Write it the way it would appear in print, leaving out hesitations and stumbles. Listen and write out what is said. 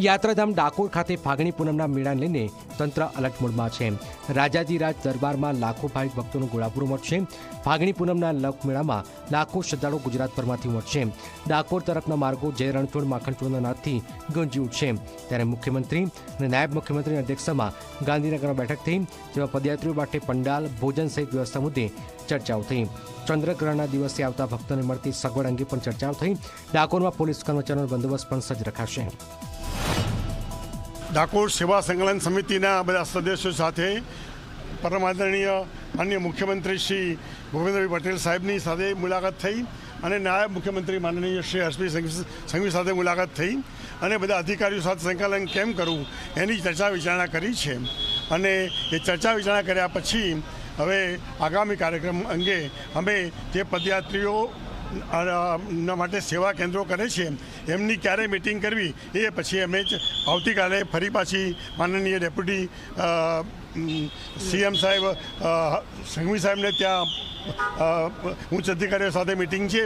યાત્રાધામ ડાકોર ખાતે ફાગણી પૂનમના મેળાને લઈને તંત્ર એલર્ટ મોડમાં છે। રાજાજીરાજ દરબારમાં લાખો ભાવિક ભક્તોનો ઘોડાપુર ઉમટશે। ફાગણી પૂનમના લોકમેળામાં લાખો શ્રદ્ધાળુઓ ગુજરાતભરમાંથી ઉમટશે। ડાકોર તરફના માર્ગો જય રણછોડ માખણચોડના નાદથી ગુંજી ઉઠશે। ત્યારે મુખ્યમંત્રી અને નાયબ મુખ્યમંત્રીની અધ્યક્ષતામાં ગાંધીનગરમાં બેઠક થઈ, જેમાં પદયાત્રીઓ માટે પંડાલ, ભોજન સહિત વ્યવસ્થા મુદ્દે ચર્ચાઓ થઈ। ચંદ્રગ્રહણના દિવસે આવતા ભક્તોને મળતી સગવડ અંગે પણ ચર્ચાઓ થઈ। ડાકોરમાં પોલીસ કર્મચારીઓનો બંદોબસ્ત પણ સજ્જ રખાશે। ડાકોર સેવા સંકલન સમિતિના બધા સદસ્યો સાથે પરમ આદરણીય માનનીય મુખ્યમંત્રી શ્રી ભૂપેન્દ્રભાઈ પટેલ સાહેબની સાથે મુલાકાત થઈ અને નાયબ મુખ્યમંત્રી માનનીય શ્રી હર્ષભાઈ સંઘવી સાથે મુલાકાત થઈ અને બધા અધિકારીઓ સાથે સંકલન કેમ કરવું એની ચર્ચા વિચારણા કરી છે। અને એ ચર્ચા વિચારણા કર્યા પછી હવે આગામી કાર્યક્રમ અંગે અમે જે પદયાત્રીઓ માટે સેવા કેન્દ્રો કરે છે એમની ક્યારે મિટિંગ કરવી એ પછી અમે જ આવતીકાલે ફરી પાછી માનનીય ડેપ્યુટી સીએમ સાહેબ સંઘવી સાહેબને ત્યાં ઉચ્ચ અધિકારીઓ સાથે મિટિંગ છે।